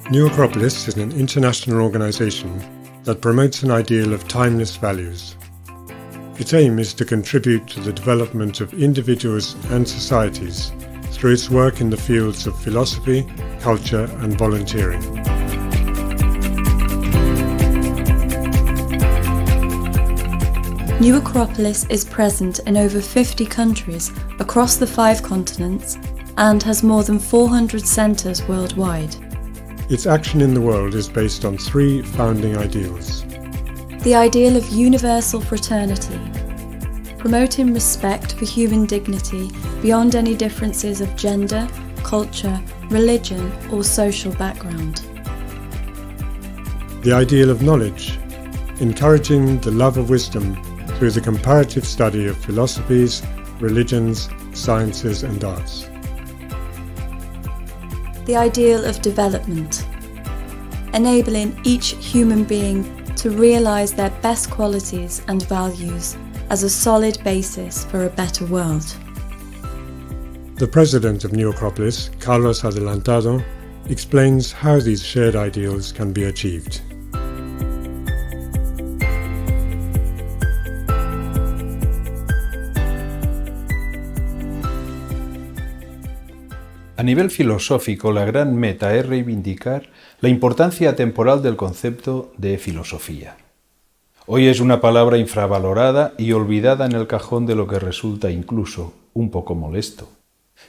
New Acropolis is an international organisation that promotes an ideal of timeless values. Its aim is to contribute to the development of individuals and societies through its work in the fields of philosophy, culture and volunteering. New Acropolis is present in over 50 countries across the 5 continents and has more than 400 centres worldwide. Its action in the world is based on 3 founding ideals. The ideal of universal fraternity, promoting respect for human dignity beyond any differences of gender, culture, religion or social background. The ideal of knowledge, encouraging the love of wisdom through the comparative study of philosophies, religions, sciences and arts. The ideal of development, enabling each human being to realise their best qualities and values as a solid basis for a better world. The president of New Acropolis, Carlos Adelantado, explains how these shared ideals can be achieved. A nivel filosófico, la gran meta es reivindicar la importancia temporal del concepto de filosofía. Hoy es una palabra infravalorada y olvidada en el cajón de lo que resulta incluso un poco molesto.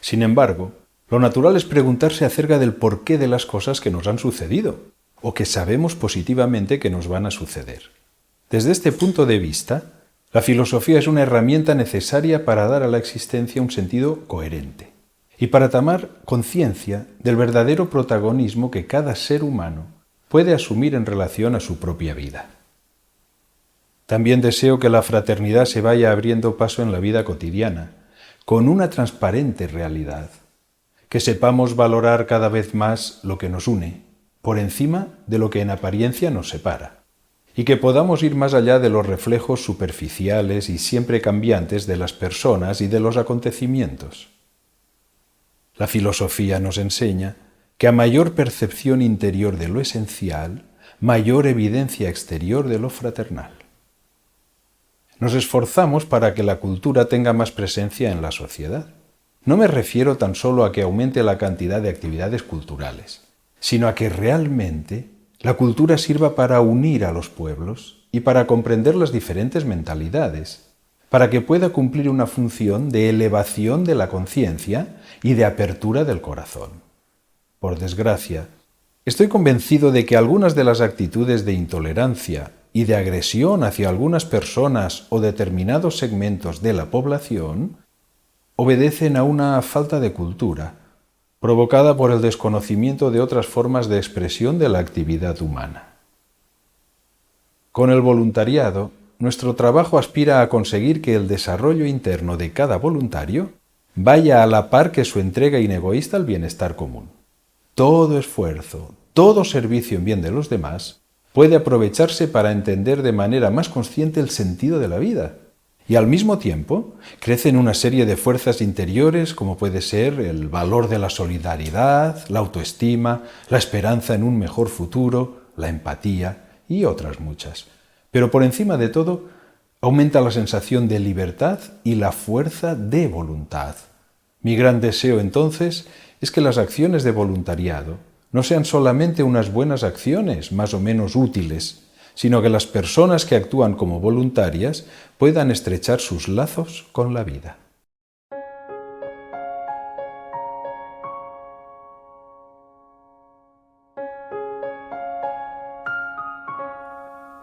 Sin embargo, lo natural es preguntarse acerca del porqué de las cosas que nos han sucedido, o que sabemos positivamente que nos van a suceder. Desde este punto de vista, la filosofía es una herramienta necesaria para dar a la existencia un sentido coherente y para tomar conciencia del verdadero protagonismo que cada ser humano puede asumir en relación a su propia vida. También deseo que la fraternidad se vaya abriendo paso en la vida cotidiana, con una transparente realidad, que sepamos valorar cada vez más lo que nos une, por encima de lo que en apariencia nos separa, y que podamos ir más allá de los reflejos superficiales y siempre cambiantes de las personas y de los acontecimientos. La filosofía nos enseña que a mayor percepción interior de lo esencial, mayor evidencia exterior de lo fraternal. Nos esforzamos para que la cultura tenga más presencia en la sociedad. No me refiero tan solo a que aumente la cantidad de actividades culturales, sino a que realmente la cultura sirva para unir a los pueblos y para comprender las diferentes mentalidades, para que pueda cumplir una función de elevación de la conciencia y de apertura del corazón. Por desgracia, estoy convencido de que algunas de las actitudes de intolerancia y de agresión hacia algunas personas o determinados segmentos de la población obedecen a una falta de cultura, provocada por el desconocimiento de otras formas de expresión de la actividad humana. Con el voluntariado, nuestro trabajo aspira a conseguir que el desarrollo interno de cada voluntario vaya a la par que su entrega inegoísta al bienestar común. Todo esfuerzo, todo servicio en bien de los demás puede aprovecharse para entender de manera más consciente el sentido de la vida y al mismo tiempo crecen una serie de fuerzas interiores como puede ser el valor de la solidaridad, la autoestima, la esperanza en un mejor futuro, la empatía y otras muchas. Pero por encima de todo, aumenta la sensación de libertad y la fuerza de voluntad. Mi gran deseo, entonces, es que las acciones de voluntariado no sean solamente unas buenas acciones, más o menos útiles, sino que las personas que actúan como voluntarias puedan estrechar sus lazos con la vida.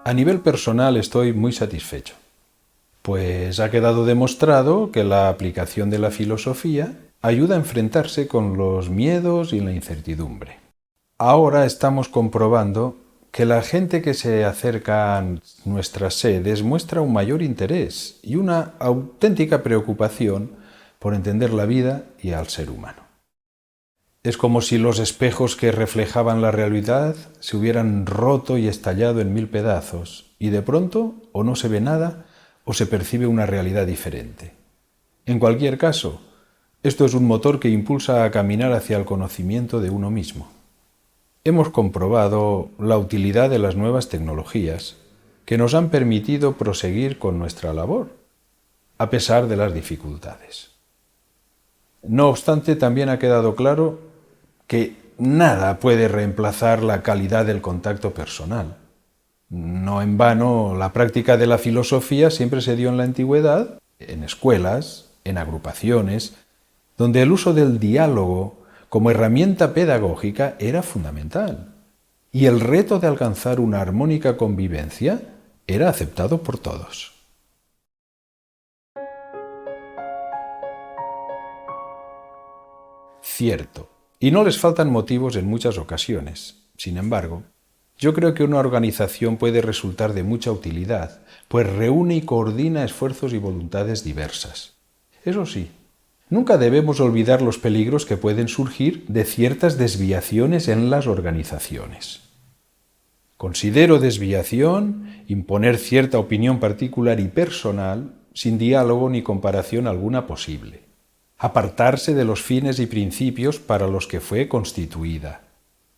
A nivel personal estoy muy satisfecho, pues ha quedado demostrado que la aplicación de la filosofía ayuda a enfrentarse con los miedos y la incertidumbre. Ahora estamos comprobando que la gente que se acerca a nuestras sedes muestra un mayor interés y una auténtica preocupación por entender la vida y al ser humano. Es como si los espejos que reflejaban la realidad se hubieran roto y estallado en 1000 pedazos, y de pronto o no se ve nada o se percibe una realidad diferente. En cualquier caso, esto es un motor que impulsa a caminar hacia el conocimiento de uno mismo. hemos comprobado la utilidad de las nuevas tecnologías que nos han permitido proseguir con nuestra labor, a pesar de las dificultades. No obstante, también ha quedado claro que nada puede reemplazar la calidad del contacto personal. No en vano, la práctica de la filosofía siempre se dio en la antigüedad, en escuelas, en agrupaciones, donde el uso del diálogo como herramienta pedagógica era fundamental, y el reto de alcanzar una armónica convivencia era aceptado por todos. Cierto, y no les faltan motivos en muchas ocasiones. Sin embargo, yo creo que una organización puede resultar de mucha utilidad, pues reúne y coordina esfuerzos y voluntades diversas. Eso sí, nunca debemos olvidar los peligros que pueden surgir de ciertas desviaciones en las organizaciones. Considero desviación imponer cierta opinión particular y personal sin diálogo ni comparación alguna posible. Apartarse de los fines y principios para los que fue constituida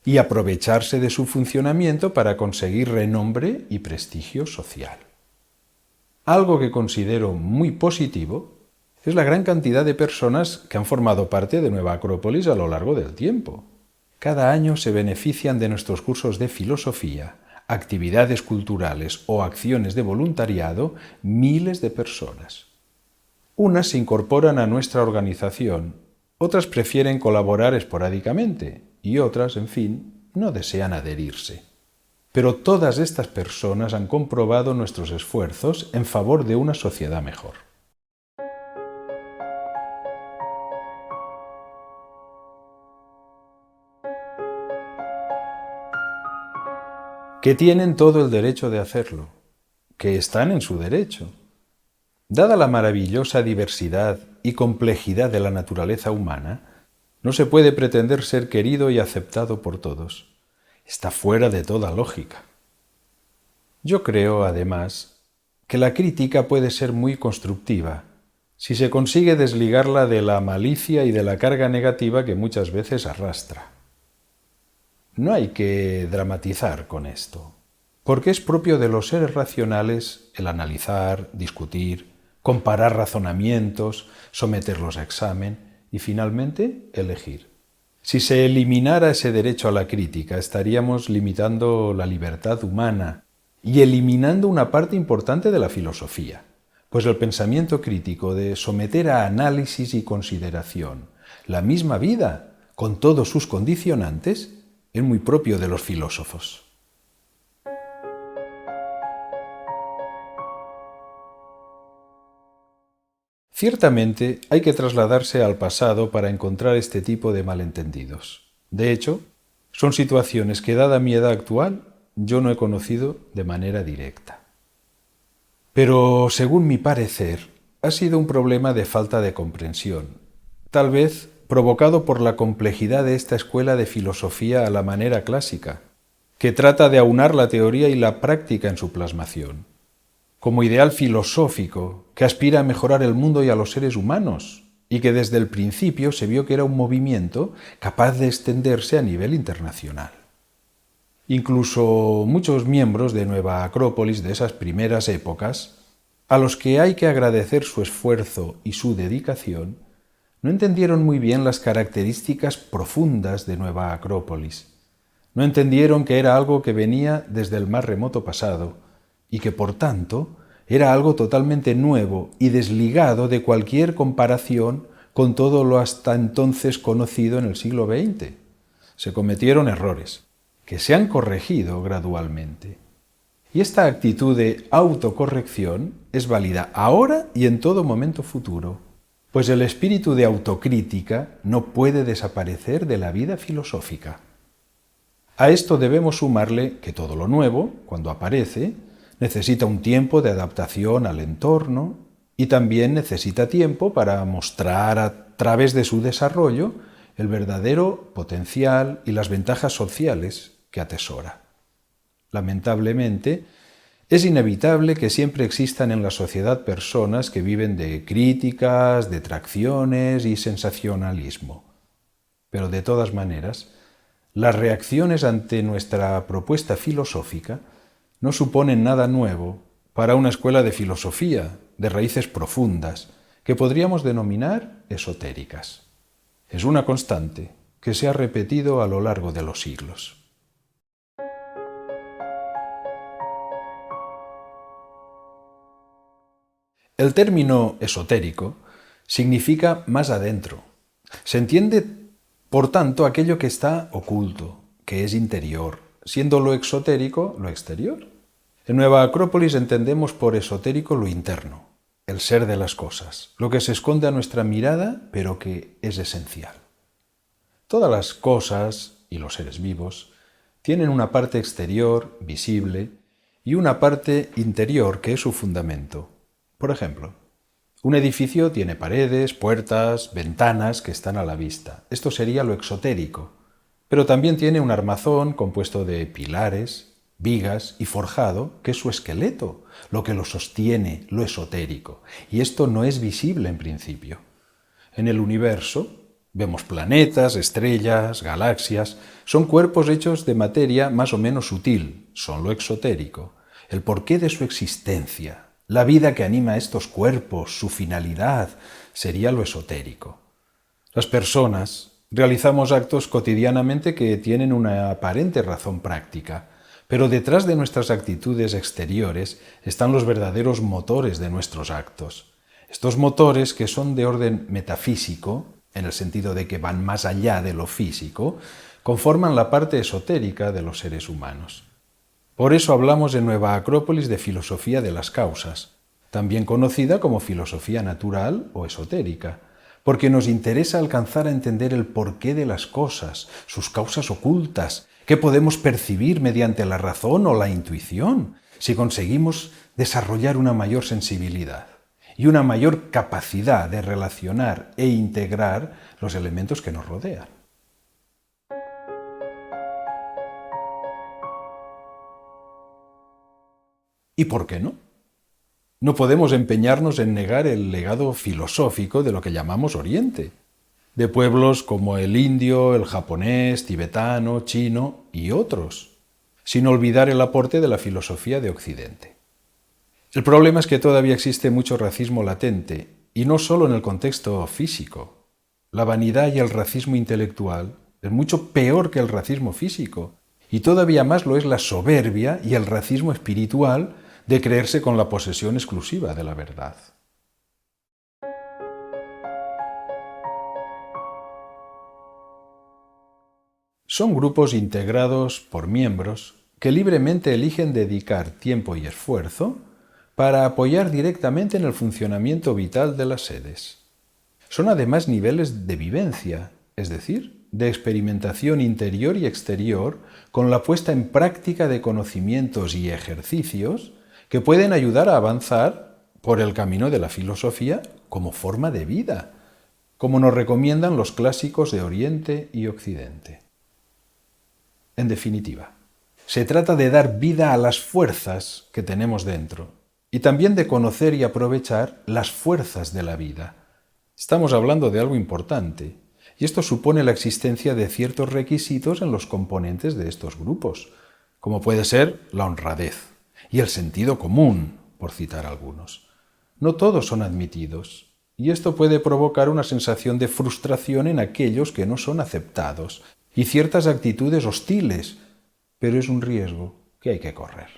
y aprovecharse de su funcionamiento para conseguir renombre y prestigio social. Algo que considero muy positivo es la gran cantidad de personas que han formado parte de Nueva Acrópolis a lo largo del tiempo. Cada año se benefician de nuestros cursos de filosofía, actividades culturales o acciones de voluntariado miles de personas. Unas se incorporan a nuestra organización, otras prefieren colaborar esporádicamente y otras, en fin, no desean adherirse. Pero todas estas personas han comprobado nuestros esfuerzos en favor de una sociedad mejor. Que tienen todo el derecho de hacerlo, que están en su derecho. Dada la maravillosa diversidad y complejidad de la naturaleza humana, no se puede pretender ser querido y aceptado por todos. Está fuera de toda lógica. Yo creo, además, que la crítica puede ser muy constructiva si se consigue desligarla de la malicia y de la carga negativa que muchas veces arrastra. No hay que dramatizar con esto, porque es propio de los seres racionales el analizar, discutir, comparar razonamientos, someterlos a examen y, finalmente, elegir. Si se eliminara ese derecho a la crítica, estaríamos limitando la libertad humana y eliminando una parte importante de la filosofía, pues el pensamiento crítico de someter a análisis y consideración la misma vida, con todos sus condicionantes, es muy propio de los filósofos. Ciertamente hay que trasladarse al pasado para encontrar este tipo de malentendidos. De hecho, son situaciones que, dada mi edad actual, yo no he conocido de manera directa. Pero, según mi parecer, ha sido un problema de falta de comprensión, tal vez provocado por la complejidad de esta escuela de filosofía a la manera clásica, que trata de aunar la teoría y la práctica en su plasmación, como ideal filosófico que aspira a mejorar el mundo y a los seres humanos, y que desde el principio se vio que era un movimiento capaz de extenderse a nivel internacional. Incluso muchos miembros de Nueva Acrópolis de esas primeras épocas, a los que hay que agradecer su esfuerzo y su dedicación, no entendieron muy bien las características profundas de Nueva Acrópolis. No entendieron que era algo que venía desde el más remoto pasado y que, por tanto, era algo totalmente nuevo y desligado de cualquier comparación con todo lo hasta entonces conocido en el siglo XX. Se cometieron errores, que se han corregido gradualmente. Y esta actitud de autocorrección es válida ahora y en todo momento futuro, pues el espíritu de autocrítica no puede desaparecer de la vida filosófica. A esto debemos sumarle que todo lo nuevo, cuando aparece, necesita un tiempo de adaptación al entorno y también necesita tiempo para mostrar a través de su desarrollo el verdadero potencial y las ventajas sociales que atesora. Lamentablemente, es inevitable que siempre existan en la sociedad personas que viven de críticas, detracciones y sensacionalismo. Pero de todas maneras, las reacciones ante nuestra propuesta filosófica no suponen nada nuevo para una escuela de filosofía de raíces profundas que podríamos denominar esotéricas. Es una constante que se ha repetido a lo largo de los siglos. El término esotérico significa más adentro. Se entiende, por tanto, aquello que está oculto, que es interior, siendo lo exotérico lo exterior. En Nueva Acrópolis entendemos por esotérico lo interno, el ser de las cosas, lo que se esconde a nuestra mirada, pero que es esencial. Todas las cosas y los seres vivos tienen una parte exterior, visible, y una parte interior que es su fundamento. Por ejemplo, un edificio tiene paredes, puertas, ventanas que están a la vista. Esto sería lo exotérico. Pero también tiene un armazón compuesto de pilares, vigas y forjado, que es su esqueleto, lo que lo sostiene, lo esotérico. Y esto no es visible en principio. En el universo vemos planetas, estrellas, galaxias. Son cuerpos hechos de materia más o menos sutil, son lo exotérico. El porqué de su existencia, la vida que anima a estos cuerpos, su finalidad, sería lo esotérico. Las personas realizamos actos cotidianamente que tienen una aparente razón práctica, pero detrás de nuestras actitudes exteriores están los verdaderos motores de nuestros actos. Estos motores, que son de orden metafísico, en el sentido de que van más allá de lo físico, conforman la parte esotérica de los seres humanos. Por eso hablamos en Nueva Acrópolis de filosofía de las causas, también conocida como filosofía natural o esotérica, porque nos interesa alcanzar a entender el porqué de las cosas, sus causas ocultas, que podemos percibir mediante la razón o la intuición, si conseguimos desarrollar una mayor sensibilidad y una mayor capacidad de relacionar e integrar los elementos que nos rodean. ¿Y por qué no? No podemos empeñarnos en negar el legado filosófico de lo que llamamos Oriente, de pueblos como el indio, el japonés, tibetano, chino y otros, sin olvidar el aporte de la filosofía de Occidente. El problema es que todavía existe mucho racismo latente, y no solo en el contexto físico. La vanidad y el racismo intelectual es mucho peor que el racismo físico, y todavía más lo es la soberbia y el racismo espiritual de creerse con la posesión exclusiva de la verdad. Son grupos integrados por miembros que libremente eligen dedicar tiempo y esfuerzo para apoyar directamente en el funcionamiento vital de las sedes. Son además niveles de vivencia, es decir, de experimentación interior y exterior con la puesta en práctica de conocimientos y ejercicios que pueden ayudar a avanzar por el camino de la filosofía como forma de vida, como nos recomiendan los clásicos de Oriente y Occidente. En definitiva, se trata de dar vida a las fuerzas que tenemos dentro y también de conocer y aprovechar las fuerzas de la vida. Estamos hablando de algo importante, y esto supone la existencia de ciertos requisitos en los componentes de estos grupos, como puede ser la honradez y el sentido común, por citar algunos. No todos son admitidos, y esto puede provocar una sensación de frustración en aquellos que no son aceptados y ciertas actitudes hostiles, pero es un riesgo que hay que correr.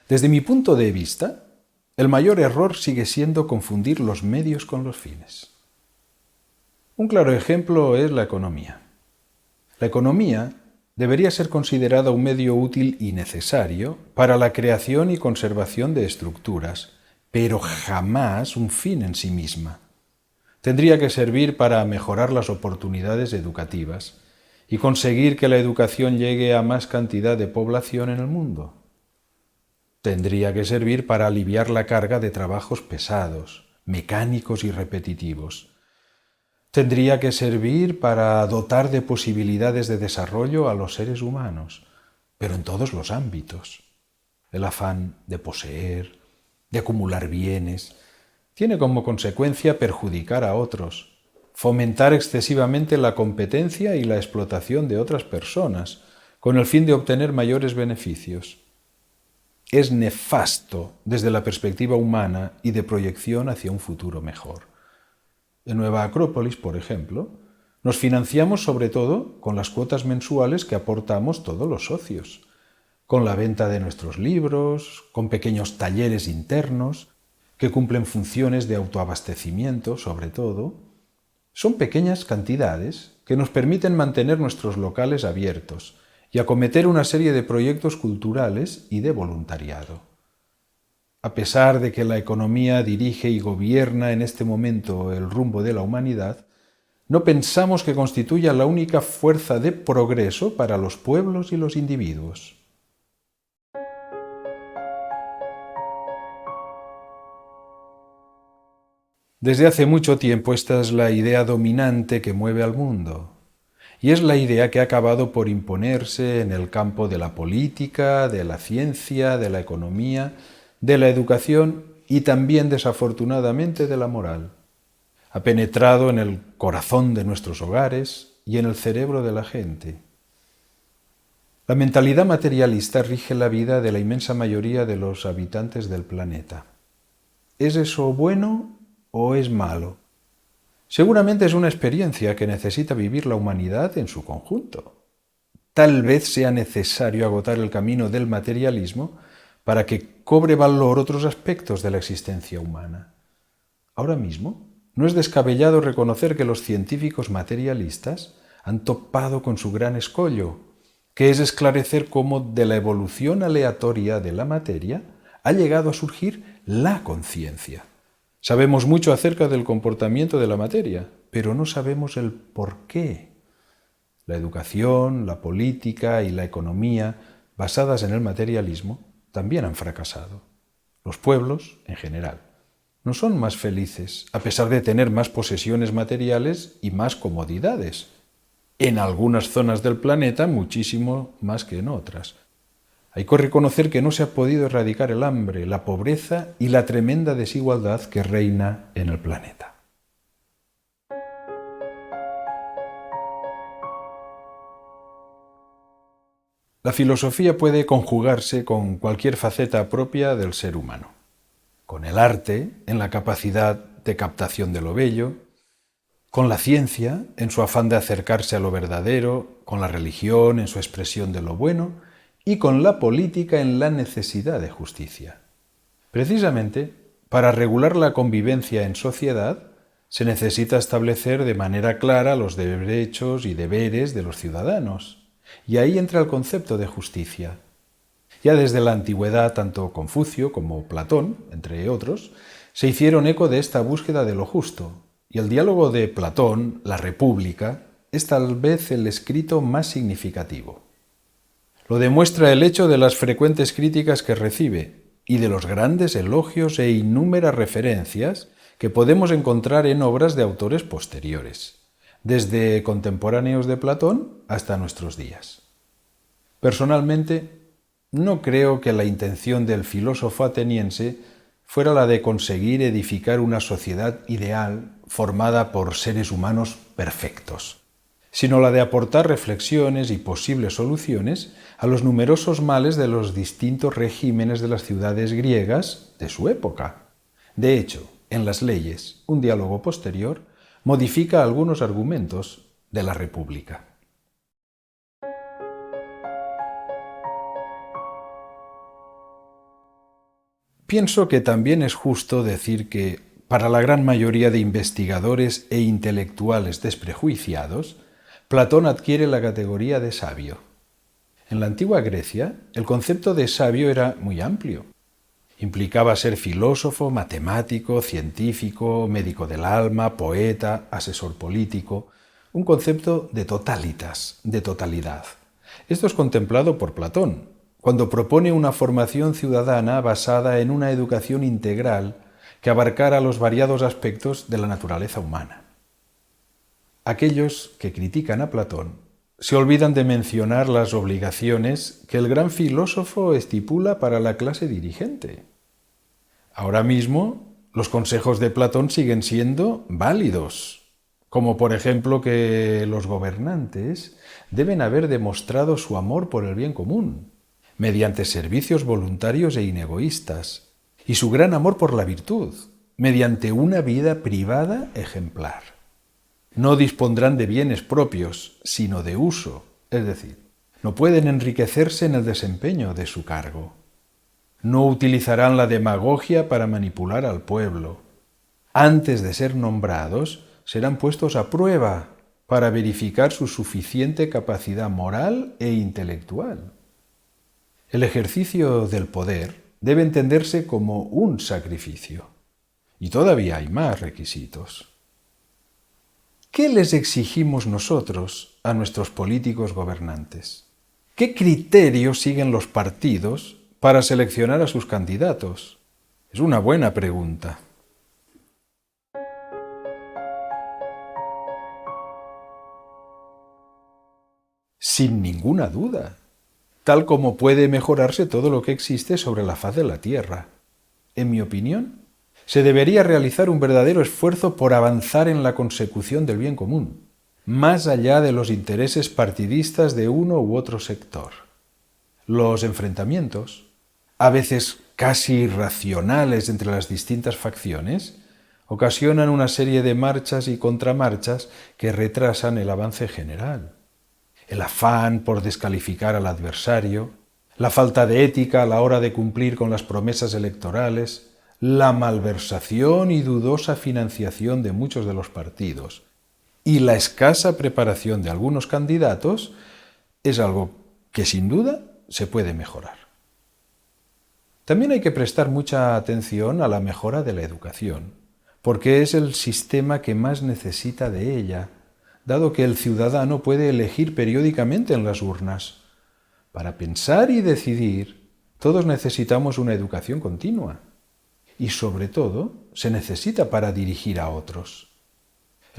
Desde mi punto de vista, el mayor error sigue siendo confundir los medios con los fines. Un claro ejemplo es la economía. La economía debería ser considerada un medio útil y necesario para la creación y conservación de estructuras, pero jamás un fin en sí misma. Tendría que servir para mejorar las oportunidades educativas y conseguir que la educación llegue a más cantidad de población en el mundo. Tendría que servir para aliviar la carga de trabajos pesados, mecánicos y repetitivos. Tendría que servir para dotar de posibilidades de desarrollo a los seres humanos, pero en todos los ámbitos. El afán de poseer, de acumular bienes, tiene como consecuencia perjudicar a otros, fomentar excesivamente la competencia y la explotación de otras personas, con el fin de obtener mayores beneficios. Es nefasto desde la perspectiva humana y de proyección hacia un futuro mejor. En Nueva Acrópolis, por ejemplo, nos financiamos sobre todo con las cuotas mensuales que aportamos todos los socios, con la venta de nuestros libros, con pequeños talleres internos que cumplen funciones de autoabastecimiento, sobre todo. Son pequeñas cantidades que nos permiten mantener nuestros locales abiertos y acometer una serie de proyectos culturales y de voluntariado. A pesar de que la economía dirige y gobierna en este momento el rumbo de la humanidad, no pensamos que constituya la única fuerza de progreso para los pueblos y los individuos. Desde hace mucho tiempo esta es la idea dominante que mueve al mundo. Y es la idea que ha acabado por imponerse en el campo de la política, de la ciencia, de la economía, de la educación y también, desafortunadamente, de la moral. Ha penetrado en el corazón de nuestros hogares y en el cerebro de la gente. La mentalidad materialista rige la vida de la inmensa mayoría de los habitantes del planeta. ¿Es eso bueno o es malo? Seguramente es una experiencia que necesita vivir la humanidad en su conjunto. Tal vez sea necesario agotar el camino del materialismo para que cobre valor otros aspectos de la existencia humana. Ahora mismo, no es descabellado reconocer que los científicos materialistas han topado con su gran escollo, que es esclarecer cómo de la evolución aleatoria de la materia ha llegado a surgir la conciencia. Sabemos mucho acerca del comportamiento de la materia, pero no sabemos el por qué. La educación, la política y la economía, basadas en el materialismo, también han fracasado. Los pueblos, en general, no son más felices, a pesar de tener más posesiones materiales y más comodidades. En algunas zonas del planeta, muchísimo más que en otras. Hay que reconocer que no se ha podido erradicar el hambre, la pobreza y la tremenda desigualdad que reina en el planeta. La filosofía puede conjugarse con cualquier faceta propia del ser humano. Con el arte, en la capacidad de captación de lo bello, con la ciencia, en su afán de acercarse a lo verdadero, con la religión, en su expresión de lo bueno, y con la política en la necesidad de justicia. Precisamente, para regular la convivencia en sociedad, se necesita establecer de manera clara los derechos y deberes de los ciudadanos, y ahí entra el concepto de justicia. Ya desde la antigüedad, tanto Confucio como Platón, entre otros, se hicieron eco de esta búsqueda de lo justo, y el diálogo de Platón, La República, es tal vez el escrito más significativo. Lo demuestra el hecho de las frecuentes críticas que recibe y de los grandes elogios e innúmeras referencias que podemos encontrar en obras de autores posteriores, desde contemporáneos de Platón hasta nuestros días. Personalmente, no creo que la intención del filósofo ateniense fuera la de conseguir edificar una sociedad ideal formada por seres humanos perfectos, sino la de aportar reflexiones y posibles soluciones a los numerosos males de los distintos regímenes de las ciudades griegas de su época. De hecho, en las leyes, un diálogo posterior modifica algunos argumentos de la República. Pienso que también es justo decir que, para la gran mayoría de investigadores e intelectuales desprejuiciados, Platón adquiere la categoría de sabio. En la antigua Grecia, el concepto de sabio era muy amplio. Implicaba ser filósofo, matemático, científico, médico del alma, poeta, asesor político, un concepto de totalitas, de totalidad. Esto es contemplado por Platón, cuando propone una formación ciudadana basada en una educación integral que abarcara los variados aspectos de la naturaleza humana. Aquellos que critican a Platón se olvidan de mencionar las obligaciones que el gran filósofo estipula para la clase dirigente. Ahora mismo, los consejos de Platón siguen siendo válidos, como por ejemplo que los gobernantes deben haber demostrado su amor por el bien común, mediante servicios voluntarios e inegoístas, y su gran amor por la virtud, mediante una vida privada ejemplar. No dispondrán de bienes propios, sino de uso, es decir, no pueden enriquecerse en el desempeño de su cargo. No utilizarán la demagogia para manipular al pueblo. Antes de ser nombrados, serán puestos a prueba para verificar su suficiente capacidad moral e intelectual. El ejercicio del poder debe entenderse como un sacrificio. Y todavía hay más requisitos. ¿Qué les exigimos nosotros a nuestros políticos gobernantes? ¿Qué criterios siguen los partidos para seleccionar a sus candidatos? Es una buena pregunta. Sin ninguna duda, tal como puede mejorarse todo lo que existe sobre la faz de la Tierra. En mi opinión, se debería realizar un verdadero esfuerzo por avanzar en la consecución del bien común, más allá de los intereses partidistas de uno u otro sector. Los enfrentamientos, a veces casi irracionales entre las distintas facciones, ocasionan una serie de marchas y contramarchas que retrasan el avance general. El afán por descalificar al adversario, la falta de ética a la hora de cumplir con las promesas electorales, la malversación y dudosa financiación de muchos de los partidos y la escasa preparación de algunos candidatos es algo que sin duda se puede mejorar. También hay que prestar mucha atención a la mejora de la educación, porque es el sistema que más necesita de ella, dado que el ciudadano puede elegir periódicamente en las urnas. Para pensar y decidir, todos necesitamos una educación continua. Y sobre todo, se necesita para dirigir a otros.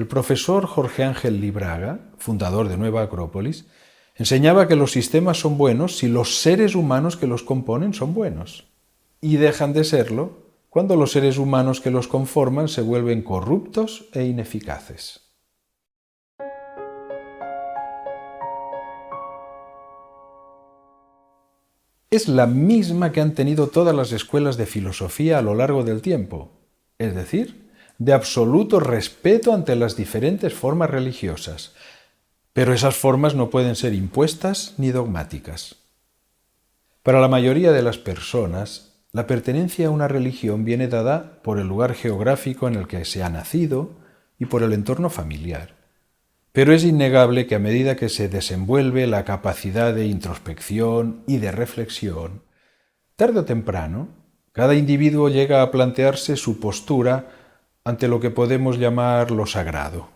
El profesor Jorge Ángel Libraga, fundador de Nueva Acrópolis, enseñaba que los sistemas son buenos si los seres humanos que los componen son buenos, y dejan de serlo cuando los seres humanos que los conforman se vuelven corruptos e ineficaces. Es la misma que han tenido todas las escuelas de filosofía a lo largo del tiempo, es decir, de absoluto respeto ante las diferentes formas religiosas, pero esas formas no pueden ser impuestas ni dogmáticas. Para la mayoría de las personas, la pertenencia a una religión viene dada por el lugar geográfico en el que se ha nacido y por el entorno familiar. Pero es innegable que a medida que se desenvuelve la capacidad de introspección y de reflexión, tarde o temprano, cada individuo llega a plantearse su postura ante lo que podemos llamar lo sagrado.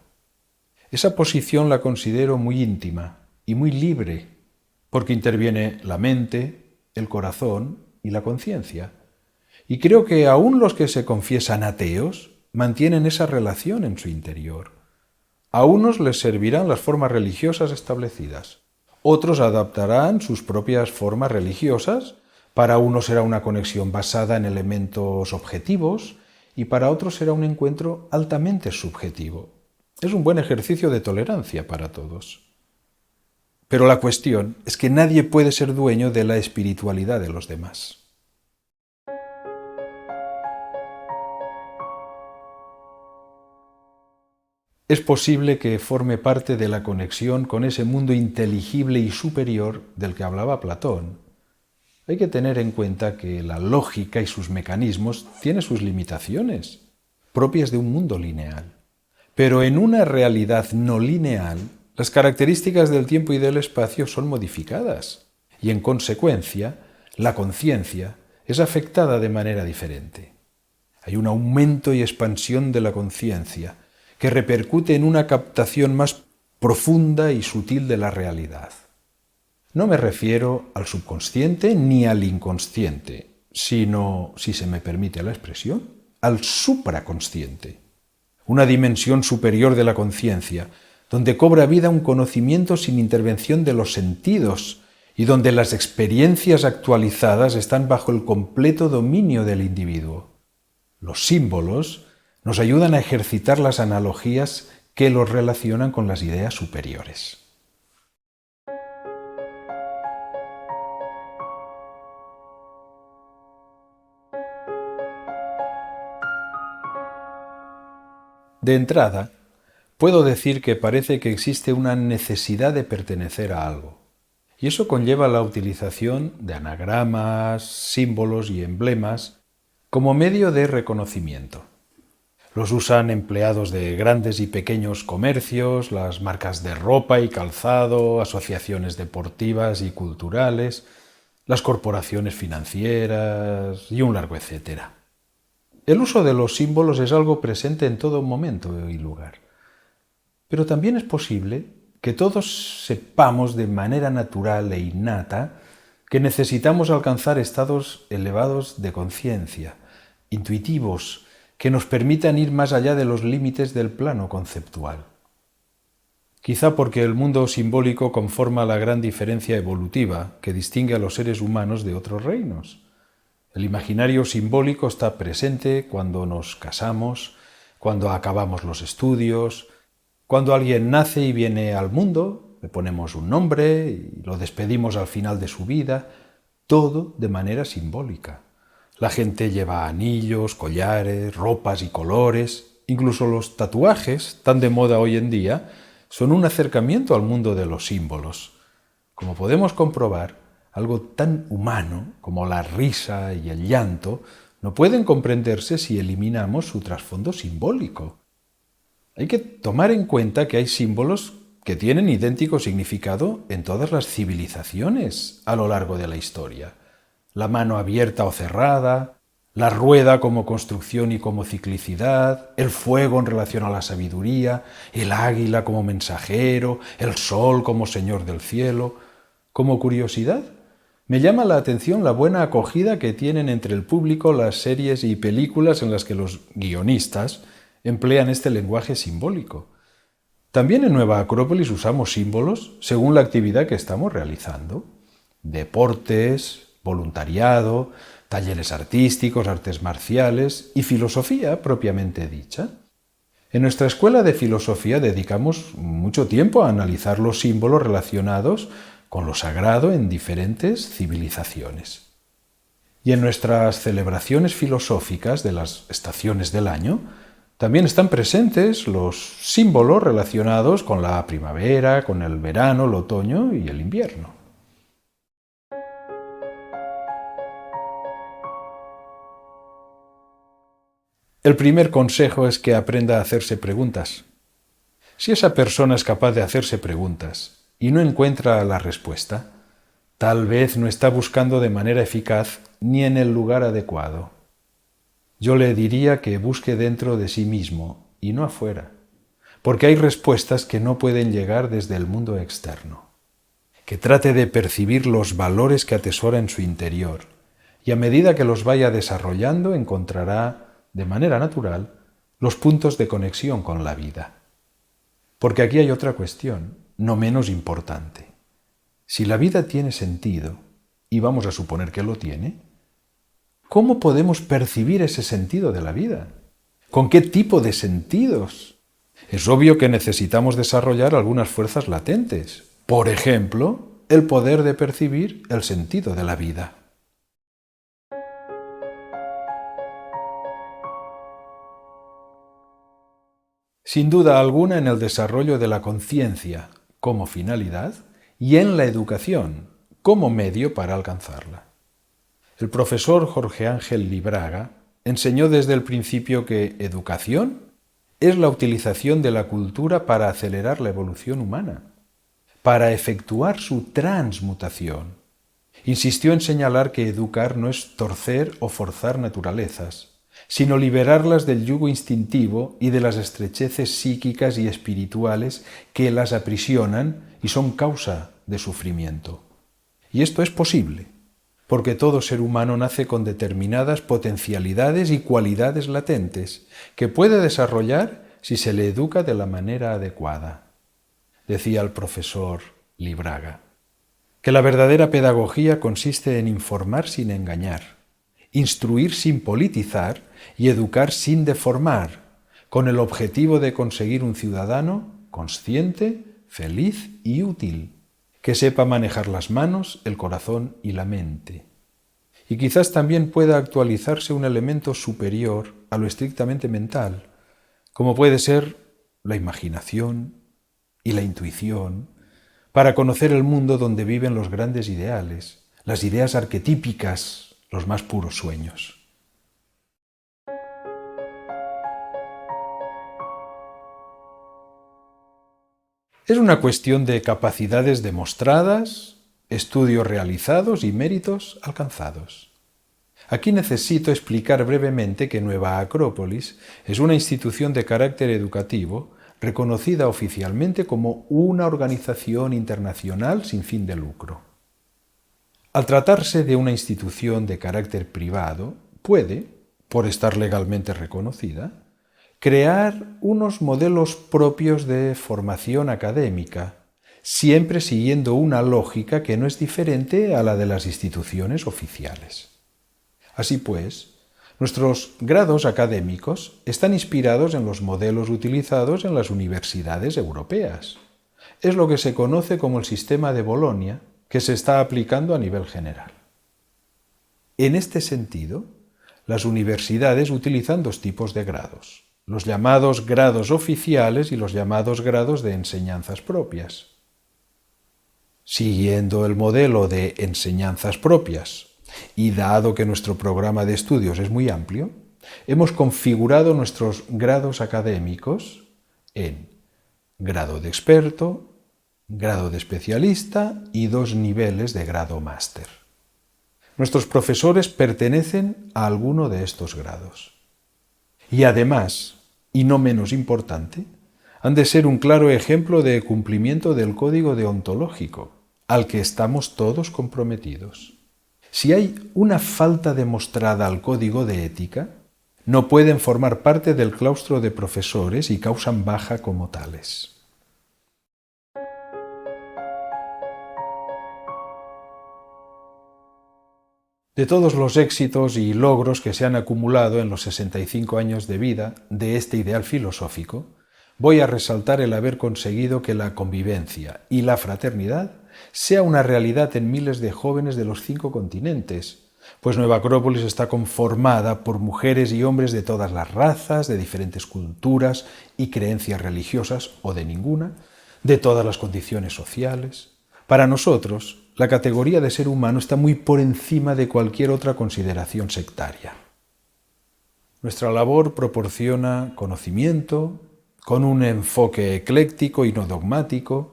Esa posición la considero muy íntima y muy libre, porque interviene la mente, el corazón y la conciencia. Y creo que aún los que se confiesan ateos mantienen esa relación en su interior. A unos les servirán las formas religiosas establecidas, otros adaptarán sus propias formas religiosas, para unos será una conexión basada en elementos objetivos y para otros será un encuentro altamente subjetivo. Es un buen ejercicio de tolerancia para todos. Pero la cuestión es que nadie puede ser dueño de la espiritualidad de los demás. Es posible que forme parte de la conexión con ese mundo inteligible y superior del que hablaba Platón. Hay que tener en cuenta que la lógica y sus mecanismos tienen sus limitaciones, propias de un mundo lineal. Pero en una realidad no lineal, las características del tiempo y del espacio son modificadas, y en consecuencia, la conciencia es afectada de manera diferente. Hay un aumento y expansión de la conciencia, que repercute en una captación más profunda y sutil de la realidad. No me refiero al subconsciente ni al inconsciente, sino, si se me permite la expresión, al supraconsciente, una dimensión superior de la conciencia, donde cobra vida un conocimiento sin intervención de los sentidos y donde las experiencias actualizadas están bajo el completo dominio del individuo. Los símbolos nos ayudan a ejercitar las analogías que los relacionan con las ideas superiores. De entrada, puedo decir que parece que existe una necesidad de pertenecer a algo, y eso conlleva la utilización de anagramas, símbolos y emblemas como medio de reconocimiento. Los usan empleados de grandes y pequeños comercios, las marcas de ropa y calzado, asociaciones deportivas y culturales, las corporaciones financieras y un largo etcétera. El uso de los símbolos es algo presente en todo momento y lugar. Pero también es posible que todos sepamos de manera natural e innata que necesitamos alcanzar estados elevados de conciencia, intuitivos, que nos permitan ir más allá de los límites del plano conceptual. Quizá porque el mundo simbólico conforma la gran diferencia evolutiva que distingue a los seres humanos de otros reinos. El imaginario simbólico está presente cuando nos casamos, cuando acabamos los estudios, cuando alguien nace y viene al mundo, le ponemos un nombre y lo despedimos al final de su vida, todo de manera simbólica. La gente lleva anillos, collares, ropas y colores, incluso los tatuajes, tan de moda hoy en día, son un acercamiento al mundo de los símbolos. Como podemos comprobar, algo tan humano como la risa y el llanto no pueden comprenderse si eliminamos su trasfondo simbólico. Hay que tomar en cuenta que hay símbolos que tienen idéntico significado en todas las civilizaciones a lo largo de la historia. La mano abierta o cerrada, la rueda como construcción y como ciclicidad, el fuego en relación a la sabiduría, el águila como mensajero, el sol como señor del cielo. Como curiosidad, me llama la atención la buena acogida que tienen entre el público las series y películas en las que los guionistas emplean este lenguaje simbólico. También en Nueva Acrópolis usamos símbolos según la actividad que estamos realizando. Deportes, voluntariado, talleres artísticos, artes marciales y filosofía propiamente dicha. En nuestra escuela de filosofía dedicamos mucho tiempo a analizar los símbolos relacionados con lo sagrado en diferentes civilizaciones. Y en nuestras celebraciones filosóficas de las estaciones del año también están presentes los símbolos relacionados con la primavera, con el verano, el otoño y el invierno. El primer consejo es que aprenda a hacerse preguntas. Si esa persona es capaz de hacerse preguntas y no encuentra la respuesta, tal vez no está buscando de manera eficaz ni en el lugar adecuado. Yo le diría que busque dentro de sí mismo y no afuera, porque hay respuestas que no pueden llegar desde el mundo externo. Que trate de percibir los valores que atesora en su interior y a medida que los vaya desarrollando encontrará, de manera natural, los puntos de conexión con la vida. Porque aquí hay otra cuestión, no menos importante. Si la vida tiene sentido, y vamos a suponer que lo tiene, ¿cómo podemos percibir ese sentido de la vida? ¿Con qué tipo de sentidos? Es obvio que necesitamos desarrollar algunas fuerzas latentes. Por ejemplo, el poder de percibir el sentido de la vida. Sin duda alguna en el desarrollo de la conciencia como finalidad y en la educación como medio para alcanzarla. El profesor Jorge Ángel Libraga enseñó desde el principio que educación es la utilización de la cultura para acelerar la evolución humana, para efectuar su transmutación. Insistió en señalar que educar no es torcer o forzar naturalezas, sino liberarlas del yugo instintivo y de las estrecheces psíquicas y espirituales que las aprisionan y son causa de sufrimiento. Y esto es posible, porque todo ser humano nace con determinadas potencialidades y cualidades latentes que puede desarrollar si se le educa de la manera adecuada. Decía el profesor Libraga, que la verdadera pedagogía consiste en informar sin engañar, instruir sin politizar y educar sin deformar, con el objetivo de conseguir un ciudadano consciente, feliz y útil, que sepa manejar las manos, el corazón y la mente. Y quizás también pueda actualizarse un elemento superior a lo estrictamente mental, como puede ser la imaginación y la intuición, para conocer el mundo donde viven los grandes ideales, las ideas arquetípicas, los más puros sueños. Es una cuestión de capacidades demostradas, estudios realizados y méritos alcanzados. Aquí necesito explicar brevemente que Nueva Acrópolis es una institución de carácter educativo reconocida oficialmente como una organización internacional sin fin de lucro. Al tratarse de una institución de carácter privado, puede, por estar legalmente reconocida, crear unos modelos propios de formación académica, siempre siguiendo una lógica que no es diferente a la de las instituciones oficiales. Así pues, nuestros grados académicos están inspirados en los modelos utilizados en las universidades europeas. Es lo que se conoce como el sistema de Bolonia, que se está aplicando a nivel general. En este sentido, las universidades utilizan dos tipos de grados: los llamados grados oficiales y los llamados grados de enseñanzas propias. Siguiendo el modelo de enseñanzas propias, y dado que nuestro programa de estudios es muy amplio, hemos configurado nuestros grados académicos en grado de experto, grado de especialista y 2 niveles de grado máster. Nuestros profesores pertenecen a alguno de estos grados. Y además, y no menos importante, han de ser un claro ejemplo de cumplimiento del código deontológico, al que estamos todos comprometidos. Si hay una falta demostrada al código de ética, no pueden formar parte del claustro de profesores y causan baja como tales. De todos los éxitos y logros que se han acumulado en los 65 años de vida de este ideal filosófico, voy a resaltar el haber conseguido que la convivencia y la fraternidad sea una realidad en miles de jóvenes de los 5 continentes, pues Nueva Acrópolis está conformada por mujeres y hombres de todas las razas, de diferentes culturas y creencias religiosas o de ninguna, de todas las condiciones sociales. Para nosotros, la categoría de ser humano está muy por encima de cualquier otra consideración sectaria. Nuestra labor proporciona conocimiento, con un enfoque ecléctico y no dogmático,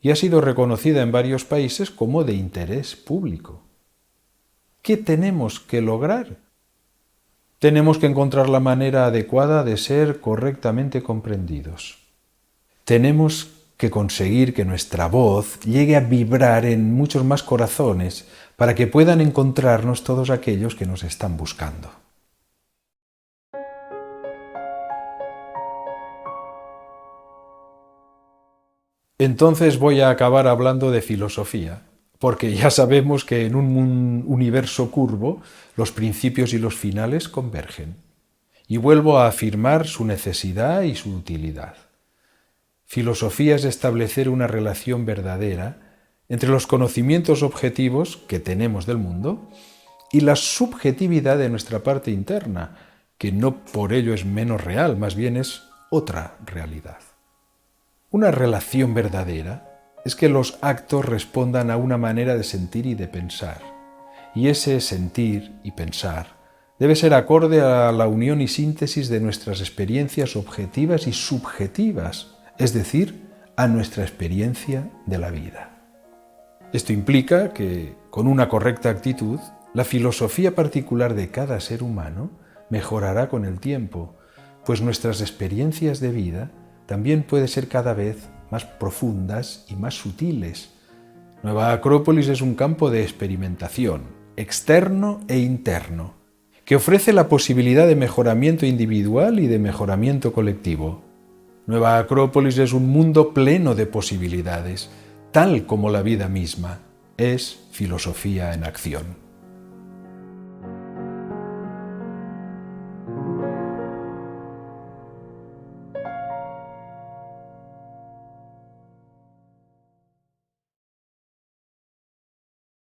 y ha sido reconocida en varios países como de interés público. ¿Qué tenemos que lograr? Tenemos que encontrar la manera adecuada de ser correctamente comprendidos. Tenemos que conseguir que nuestra voz llegue a vibrar en muchos más corazones para que puedan encontrarnos todos aquellos que nos están buscando. Entonces voy a acabar hablando de filosofía, porque ya sabemos que en un universo curvo los principios y los finales convergen. Y vuelvo a afirmar su necesidad y su utilidad. Filosofía es establecer una relación verdadera entre los conocimientos objetivos que tenemos del mundo y la subjetividad de nuestra parte interna, que no por ello es menos real, más bien es otra realidad. Una relación verdadera es que los actos respondan a una manera de sentir y de pensar, y ese sentir y pensar debe ser acorde a la unión y síntesis de nuestras experiencias objetivas y subjetivas, es decir, a nuestra experiencia de la vida. Esto implica que, con una correcta actitud, la filosofía particular de cada ser humano mejorará con el tiempo, pues nuestras experiencias de vida también pueden ser cada vez más profundas y más sutiles. Nueva Acrópolis es un campo de experimentación, externo e interno, que ofrece la posibilidad de mejoramiento individual y de mejoramiento colectivo. Nueva Acrópolis es un mundo pleno de posibilidades, tal como la vida misma es filosofía en acción.